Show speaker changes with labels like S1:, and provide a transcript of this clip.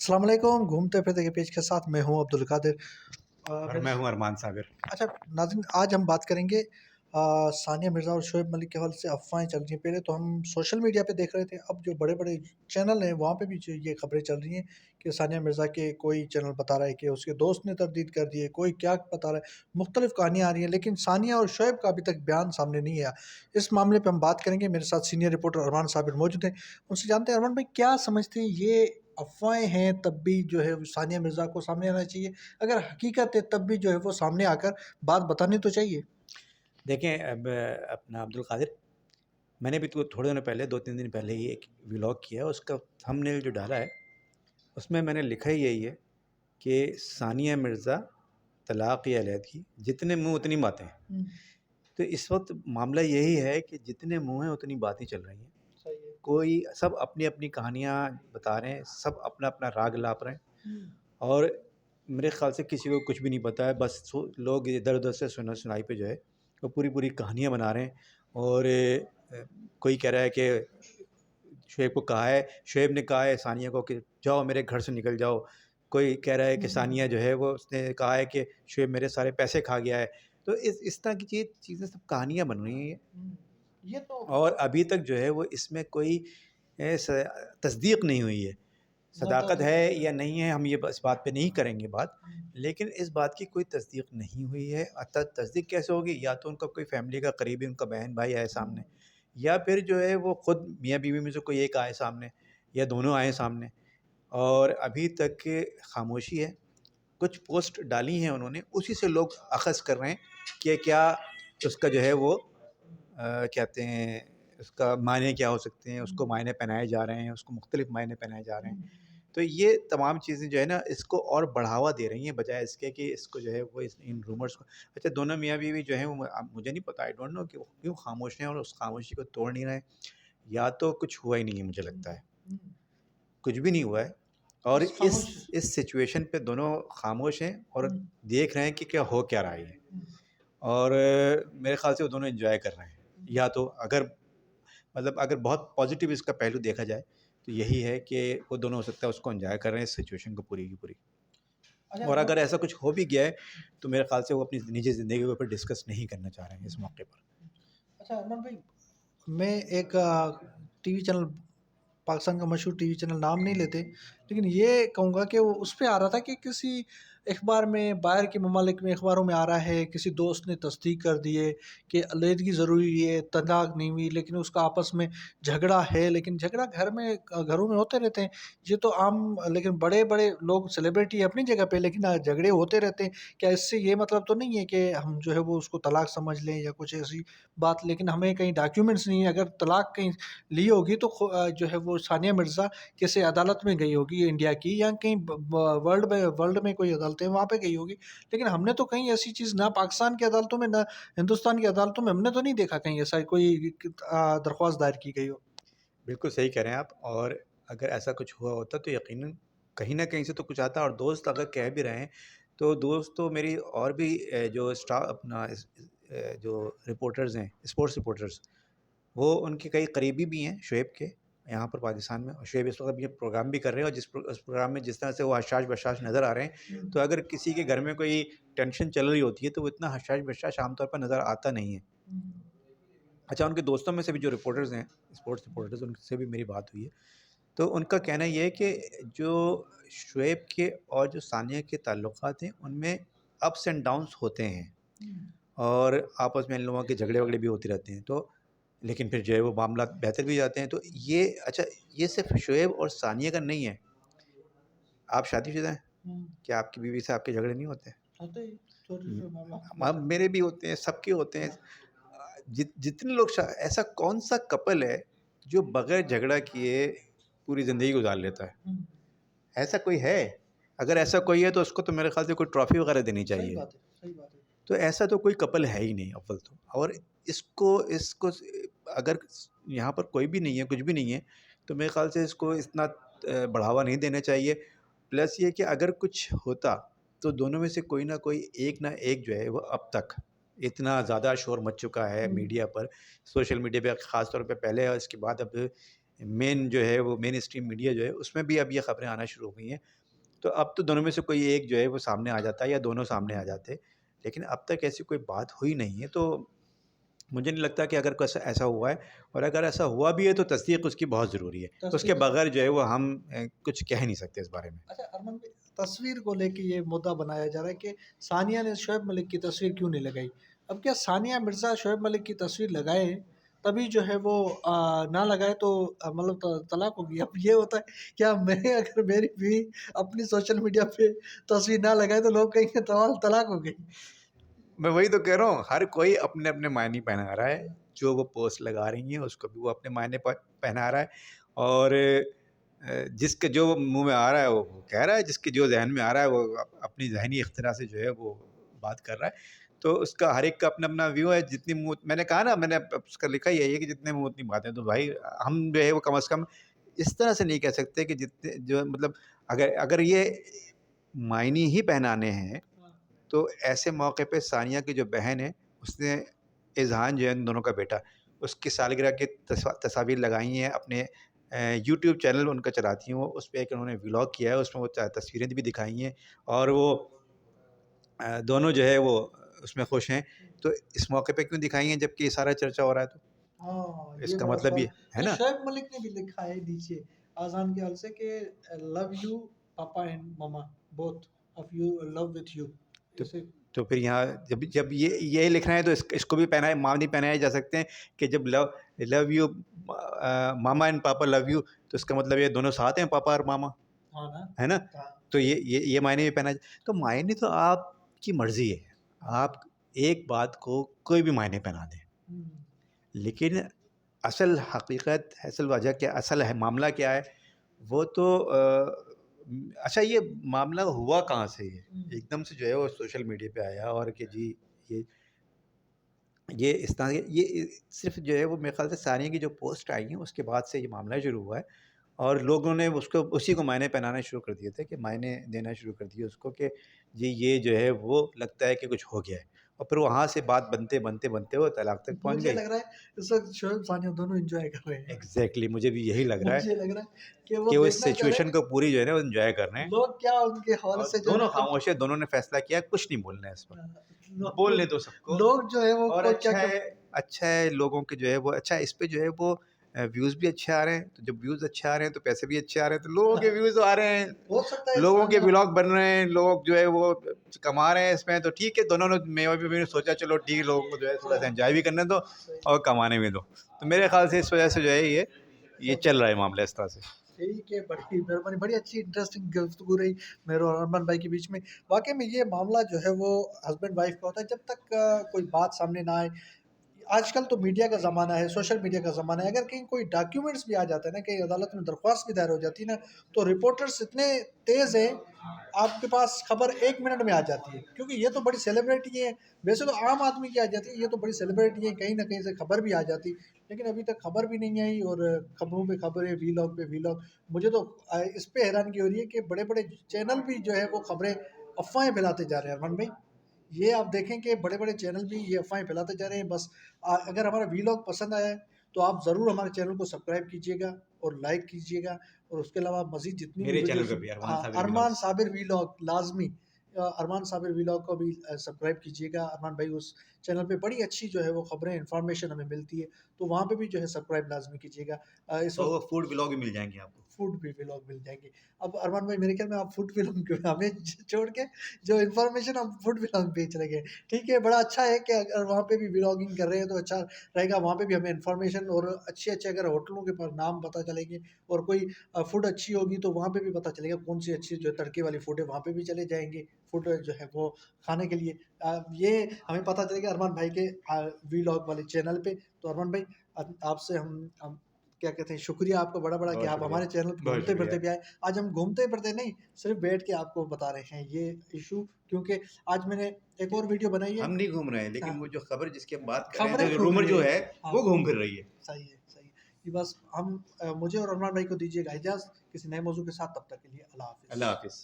S1: अस्सलाम वालेकुम, घूमते फिरते के पेज के साथ मैं हूँ अब्दुल कादिर।
S2: और
S1: मेरे
S2: मैं हूँ अरमान साबिर।
S1: अच्छा नाज़रीन, आज हम बात करेंगे सानिया मिर्ज़ा और शोएब मलिक के हवाले से अफ़वाहें चल रही हैं। पहले तो हम सोशल मीडिया पे देख रहे थे, अब जो बड़े-बड़े चैनल हैं वहाँ पे भी जो ये खबरें चल रही हैं कि सानिया मिर्ज़ा के कोई चैनल बता रहा है कि उसके दोस्त ने तरदीद कर दी है, कोई क्या बता रहा है, मुख्तलिफ़ कहानियाँ आ रही हैं, लेकिन सानिया और शोएब का अभी तक बयान सामने नहीं आया। इस मामले पे हम बात करेंगे, मेरे साथ सीनियर रिपोर्टर अरमान साबिर मौजूद हैं। उनसे जानते हैं, अरमान भाई क्या समझते हैं, ये अफ़वाहें हैं तब भी जो है वो सानिया मिर्ज़ा को सामने आना चाहिए? अगर हकीकत है तब भी जो है वो सामने आकर बात बतानी तो चाहिए।
S2: देखें, अब अपना अब्दुल कादिर, मैंने भी तो थोड़े दिनों पहले 2-3 दिन पहले ही एक व्लॉग किया, उसका थंबनेल जो डाला है उसमें मैंने लिखा ही यही है कि सानिया मिर्ज़ा तलाक़ या अलहदगी, जितने मुँह उतनी बातें।
S1: हुँ,
S2: तो इस वक्त मामला यही है कि जितने मुँह हैं उतनी बातें चल रही हैं।
S1: सही है।
S2: कोई सब अपनी अपनी कहानियाँ बता रहे हैं, सब अपना अपना राग लाप रहे हैं।
S1: हुँ,
S2: और मेरे ख़्याल से किसी को कुछ भी नहीं पता है, बस लोग इधर उधर से सुनाई पे जो है वो पूरी पूरी कहानियाँ बना रहे हैं। और कोई कह रहा है कि शुएब को कहा है, शुएब ने कहा है सानिया को कि जाओ मेरे घर से निकल जाओ। कोई कह रहा है कि
S1: हुँ,
S2: सानिया जो है वो उसने कहा है कि शुएब मेरे सारे पैसे खा गया है। तो इस तरह की चीज़ें सब कहानियाँ बन रही हैं।
S1: हुँ। ये तो
S2: और अभी तक जो है वो इसमें कोई तस्दीक नहीं हुई है।
S1: ना
S2: सदाकत
S1: तस्दीक
S2: है
S1: नहीं है।
S2: या नहीं है, हम ये इस बात पे नहीं करेंगे बात।
S1: हुँ,
S2: लेकिन इस बात की कोई तस्दीक नहीं हुई है। तस्दीक कैसे होगी? या तो उनका कोई फैमिली का करीबी, उनका बहन भाई आए
S1: हुँ,
S2: सामने, या फिर जो है वो ख़ुद मियाँ बीवी में से कोई एक आए सामने, या दोनों आए सामने। और अभी तक खामोशी है। कुछ पोस्ट डाली हैं उन्होंने, उसी से लोग अख़ज़ कर रहे हैं कि क्या उसका जो है वो कहते हैं उसका मायने क्या हो सकते हैं, उसको
S1: हुँ,
S2: मायने पहनाए जा रहे हैं, उसको मुख्तलिफ़ मायने पहनाए जा रहे हैं।
S1: हुँ,
S2: तो ये तमाम चीज़ें जो है ना इसको और बढ़ावा दे रही हैं, बजाय इसके कि इसको जो है वो इन रूमर्स को। अच्छा, दोनों मियाँ बीवी जो हैं वो अब मुझे नहीं पता, आई डोंट नो कि वो क्यों खामोश हैं और उस खामोशी को तोड़ नहीं रहे हैं। या तो कुछ हुआ ही नहीं है, मुझे
S1: हुँ,
S2: लगता है।
S1: हुँ।
S2: कुछ भी नहीं हुआ है। और
S1: बस
S2: इस
S1: खामोश।
S2: इस सिचुएशन पे दोनों खामोश हैं और
S1: हुँ,
S2: देख रहे हैं कि क्या हो क्या रहा है ये।
S1: हुँ,
S2: और मेरे ख़्याल से वो दोनों एन्जॉय कर रहे हैं।
S1: हुँ।
S2: या तो अगर मतलब अगर बहुत पॉज़िटिव इसका पहलू देखा जाए, तो यही है कि वो दोनों हो सकता है उसको एन्जॉय कर रहे हैं इस सिचुएशन को पूरी की पूरी।
S1: अच्छा
S2: और
S1: अरमान।
S2: अगर ऐसा कुछ हो भी गया है, तो मेरे ख़्याल से वो अपनी निजी ज़िंदगी के ऊपर डिस्कस नहीं करना चाह रहे हैं इस मौके पर।
S1: अच्छा अरमान भाई, मैं एक टीवी चैनल, पाकिस्तान का मशहूर टीवी चैनल, नाम नहीं लेते, लेकिन ये कहूँगा कि वो उस पे आ रहा था कि किसी अखबार में, बाहर के ममालिक में अखबारों में आ रहा है, किसी दोस्त ने तस्दीक कर दी है कि अलहदगी ज़रूरी है, तलाक नहीं हुई, लेकिन उसका आपस में झगड़ा है। लेकिन झगड़ा घरों में होते रहते हैं, ये तो आम। लेकिन बड़े-बड़े लोग सेलिब्रिटी है अपनी जगह पे, लेकिन झगड़े होते रहते हैं। क्या इससे ये मतलब तो नहीं है कि हम जो है वो उसको तलाक समझ लें या कुछ ऐसी बात? लेकिन हमें कहीं डॉक्यूमेंट्स नहीं है, अगर तलाक कहीं ली होगी तो जो है वो सानिया मिर्ज़ा किसी अदालत में गई होगी इंडिया की, या कहीं वर्ल्ड में कोई अदालतें हैं वहाँ पे गई होगी। लेकिन हमने तो कहीं ऐसी चीज़ ना पाकिस्तान की अदालतों में ना हिंदुस्तान की अदालतों में हमने तो नहीं देखा कहीं ऐसा कोई दरख्वास्त दायर की गई हो।
S2: बिल्कुल सही कह रहे हैं आप। और अगर ऐसा कुछ हुआ होता तो यकीनन कहीं न कहीं से तो कुछ आता। और दोस्त अगर कह भी रहे हैं, तो दोस्त तो मेरी और भी जो अपना जो रिपोर्टर्स हैं, स्पोर्ट्स रिपोर्टर्स, वो उनके कई करीबी भी हैं शुएब के, यहाँ पर पाकिस्तान में। और शुएब इस वक़्त ये प्रोग्राम भी कर रहे हैं, और उस प्रोग्राम में जिस तरह से वो हशाश-बशाश नज़र आ रहे हैं,
S1: हुँ,
S2: तो अगर किसी के घर में कोई टेंशन चल रही होती है, तो वो इतना हशाश-बशाश आम तौर पर नज़र आता नहीं है।
S1: हुँ,
S2: अच्छा, उनके दोस्तों में से भी जो रिपोर्टर्स हैं, स्पोर्ट्स रिपोर्टर्स, उनसे भी मेरी बात हुई है। तो उनका कहना ये है कि जो शुएब के और जो सानिया के ताल्लुकात हैं, उनमें अप्स एंड डाउन्स होते हैं।
S1: हुँ,
S2: और आपस में इन लोगों के झगड़े-वगड़े भी होते रहते हैं। तो लेकिन फिर जो है वो मामला बेहतर भी जाते हैं। तो ये अच्छा, ये सिर्फ़ शुएब और सानिया का नहीं है। आप शादीशुदा हैं?
S1: हुँ।
S2: क्या आपकी बीवी से आपके झगड़े नहीं होते?
S1: होते ही छोटे-छोटे मामला
S2: मेरे भी होते हैं, सबके होते हैं। जितने लोग ऐसा कौन-सा कपल है जो बगैर झगड़ा किए पूरी ज़िंदगी गुज़ार लेता है?
S1: हुँ,
S2: ऐसा कोई है? अगर ऐसा कोई है तो उसको तो मेरे ख़्याल से कोई ट्रॉफ़ी वग़ैरह देनी
S1: सही
S2: चाहिए।
S1: बात है, सही बात है।
S2: तो ऐसा तो कोई कपल है ही नहीं अव्वल तो। और इसको इसको अगर यहाँ पर कोई भी नहीं है, कुछ भी नहीं है, तो मेरे ख़्याल से इसको इतना बढ़ावा नहीं देना चाहिए। प्लस ये कि अगर कुछ होता, तो दोनों में से कोई ना कोई एक ना एक जो है वो अब तक इतना ज़्यादा शोर मच चुका है
S1: हुँ,
S2: मीडिया पर, सोशल मीडिया पे ख़ास तौर पे पहले और इसके बाद अब मेन जो है वो मेन स्ट्रीम मीडिया जो है उसमें भी अब ये ख़बरें आना शुरू हो गई हैं। तो अब तो दोनों में से कोई एक जो है वो सामने आ जाता है या दोनों सामने आ जाते हैं। लेकिन अब तक ऐसी कोई बात हुई नहीं है, तो मुझे नहीं लगता कि अगर कुछ ऐसा हुआ है, और अगर ऐसा हुआ भी है तो तस्दीक उसकी बहुत ज़रूरी है। उसके
S1: तस्वीर
S2: बगैर जो है वो हम कुछ कह नहीं सकते इस बारे में।
S1: अच्छा अरमान भाई, तस्वीर को लेके ये मुद्दा बनाया जा रहा है कि सानिया ने शोएब मलिक की तस्वीर क्यों नहीं लगाई। अब क्या सानिया मिर्ज़ा शोएब मलिक की तस्वीर लगाए तभी जो है वो ना लगाए तो मतलब तलाक होगी। अब ये होता है क्या, मैं अगर मेरी भी अपनी सोशल मीडिया पे तस्वीर ना लगाए तो लोग कहेंगे तलाक हो गई।
S2: मैं वही तो कह रहा हूँ, हर कोई अपने-अपने मायने पहना रहा है। जो वो पोस्ट लगा रही हैं, उसको भी वो अपने मायने पहना रहा है, और जिसके जो मुँह में आ रहा है, वो कह रहा है, जिसके जो ज़हन में आ रहा है, वो अपनी ज़हनी इख्तिरा से जो है, वो बात कर रहा है। तो उसका हर एक का अपना-अपना व्यू है। जितनी मुँह मैंने कहा ना, मैंने उसका लिखा ही है ये कि जितने मुँह उतनी बातें। तो भाई, हम जो है वो कम से कम इस तरह से नहीं कह सकते कि जितने जो मतलब अगर अगर ये मायने ही पहनाने हैं, तो ऐसे मौके पे सानिया की जो बहन है, उसने इज़हान जो है उन दोनों का बेटा, उसकी सालगिरह की तस्वीर लगाई हैं अपने यूट्यूब चैनल उनका चलाती हैं वो, उस पे एक उन्होंने व्लॉग किया है, उसमें वो तस्वीरें भी दिखाई हैं, और वो दोनों जो है वो उसमें खुश हैं। तो इस मौके पे क्यों दिखाई हैं जबकि ये सारा चर्चा हो रहा है तो?
S1: हाँ, ये
S2: इसका
S1: बड़ा
S2: मतलब
S1: सवाल
S2: ये है
S1: नहीं,
S2: ना?
S1: शोएब मलिक ने भी लिखा है नीचे आज़ान के हल से कि love you papa and mamma both of you, love with you.
S2: तो
S1: इसे
S2: तो फिर यहाँ जब जब ये लिखना है तो इसको भी पहनाए मामनी पहनाए जा सकते हैं कि जब love love you mama and पापा लव यू, तो इसका मतलब ये दोनों साथ हैं, पापा और मामा,
S1: हाँ ना।
S2: है ना?
S1: हाँ।
S2: तो ये मायने भी पहना। तो मायने तो आपकी मर्ज़ी है, आप एक बात को कोई भी मायने पहना दें,
S1: हम्म,
S2: लेकिन असल हकीकत, असल वजह क्या, असल है मामला क्या है, वो तो अच्छा, ये मामला हुआ कहाँ से? ये
S1: हम्म,
S2: एकदम से जो है वो सोशल मीडिया पे आया, और कि जी ये ये इस तरह ये सिर्फ जो है वो मेरे ख्याल से सानिया की जो पोस्ट आई है उसके बाद से ये मामला शुरू हुआ है, और लोगों ने उसको उसी को मायने पहनाना शुरू कर दिए थे, कि मायने देना शुरू कर दिए उसको, कि जी ये जो है वो लगता है कि कुछ हो गया है, और फिर वहाँ से बात बनते बनते बनते वो तलाक तक पहुँच
S1: मुझे
S2: गई।
S1: लग रहा है इस वक्त शोएब सानिया दोनों एंजॉय कर रहे हैं।
S2: एग्जैक्टली, मुझे भी यही लग रहा है
S1: मुझे लग रहा है कि वो
S2: कि वो इस
S1: देखना चाह रहे
S2: सिचुएशन
S1: हैं
S2: को पूरी जो है ना वो एंजॉय कर रहे हैं,
S1: लोग क्या उनके हवाले
S2: और
S1: से जो है
S2: दोनों
S1: ना
S2: खामोश है, दोनों ने फैसला किया कुछ नहीं बोलना है इस पर,
S1: लोग
S2: बोलने दो सबको।
S1: लोग जो है वो
S2: और
S1: को क्या
S2: अच्छा
S1: क्या।
S2: है, अच्छा है लोगों के जो है वो, अच्छा इस पे जो है वो व्यूज़ भी अच्छे आ रहे हैं, तो जब व्यूज़ अच्छे आ रहे हैं तो पैसे भी अच्छे आ रहे हैं, तो लोगों के व्यूज़ आ रहे हैं,
S1: हो सकता है
S2: लोगों के
S1: सानिया।
S2: व्लॉग बन रहे हैं, लोग जो है वो कमा रहे हैं इसमें, तो ठीक है, दोनों ने मैं सोचा चलो ठीक है, लोगों को जो है थोड़ा-सा
S1: सही
S2: एन्जॉय भी करने दो
S1: सही
S2: और कमाने भी दो। तो मेरे ख़्याल से इस वजह से जो है ये
S1: सही।
S2: चल रहा है मामला इस तरह से।
S1: ठीक है, बड़ी मेहरबानी, बड़ी अच्छी इंटरेस्टिंग गुफ्तगू रही मेरे और अरमान भाई के बीच में। वाक़ई में ये मामला जो है वो हस्बैंड वाइफ का होता है, जब तक कोई बात सामने ना आए। आजकल तो मीडिया का ज़माना है, सोशल मीडिया का ज़माना है, अगर कहीं कोई डॉक्यूमेंट्स भी आ जाता है ना, कहीं अदालत में दरख्वास्त भी दायर हो जाती है ना, तो रिपोर्टर्स इतने तेज़ हैं, आपके पास खबर 1 मिनट में आ जाती है। क्योंकि ये तो बड़ी सेलिब्रिटी है, वैसे तो आम आदमी की आ जाती है, ये तो बड़ी सेलिब्रिटी है, कहीं न कहीं से खबर भी आ जाती। लेकिन अभी तक खबर भी नहीं आई और खबरों पे खबरें, वीलॉग पे वीलॉग। मुझे तो इस पे हैरानगी हो रही है कि बड़े-बड़े चैनल भी जो है वो खबरें, अफ़वाहें फैलाते जा रहे हैं अरमान भाई। ये आप देखें कि बड़े-बड़े चैनल भी ये अफ़वाहें फैलाते जा रहे हैं। बस अगर हमारा वीलॉग पसंद आया है, तो आप ज़रूर हमारे चैनल को सब्सक्राइब कीजिएगा और लाइक कीजिएगा, और उसके अलावा मज़ीद जितनी भी
S2: मेरे चैनल
S1: वीडियोज़।
S2: पे भी अरमान
S1: हाँ,
S2: साबिर
S1: अरमान
S2: व्लॉग्स।
S1: साबिर वीलॉग लाज़मी, अरमान साबिर वीलॉग को भी सब्सक्राइब कीजिएगा। अरमान भाई उस चैनल पे बड़ी अच्छी जो है वो खबरें, इन्फॉर्मेशन हमें मिलती है, तो वहाँ पे भी जो है सब्सक्राइब लाज़मी कीजिएगा। इस
S2: तो वो
S1: वक़्त
S2: फूड व्लॉग भी मिल जाएँगे आपको।
S1: फूड भी व्लॉग मिल जाएँगे। अब अरमान भाई मेरे ख्याल में आप फूड व्लॉग क्यों हमें छोड़ के जो इन्फॉर्मेशन हम फूड व्लॉग बेच रहे हैं। ठीक है, बड़ा अच्छा है कि अगर वहाँ पे भी व्लॉगिंग कर रहे हैं तो अच्छा रहेगा। वहाँ पे भी हमें इन्फॉर्मेशन और अच्छे-अच्छे अगर होटलों के नाम पता चलेंगे और कोई फूड अच्छी होगी तो वहाँ पे भी पता चलेगा कौन-सी अच्छी जो तड़के वाली फूड है, वहाँ पे भी चले जाएँगे फूड जो है वो खाने के लिए। ये हमें पता चलेगा अरमान भाई के व्लॉग वाले चैनल पे। तो अरमान भाई, आपसे हम क्या कहते हैं, शुक्रिया आपका बड़ा-बड़ा कि
S2: बहुत
S1: आप
S2: शुक्रिया,
S1: हमारे चैनल पे
S2: बहुत
S1: घूमते-फिरते
S2: शुक्रिया।
S1: भी आए। आज हम घूमते-फिरते नहीं, सिर्फ़ बैठ के आपको बता रहे हैं ये इश्यू, क्योंकि आज मैंने एक और वीडियो बनाई है।
S2: हम नहीं घूम रहे हैं,
S1: हाँ,
S2: लेकिन वो जो खबर जिसकी हम बात कर रहे हैं,
S1: खबरें
S2: जो
S1: घूम
S2: रूमर
S1: रही
S2: जो
S1: है।
S2: है,
S1: हाँ,
S2: वो घूम फिर रही है।
S1: सही है, सही है। ये बस हम मुझे और अरमान भाई को दीजिएगा इजाज़त किसी नए मौज़ू के साथ, तब तक के लिए अल्लाह हाफ़िज़।
S2: अल्लाह हाफ़िज़।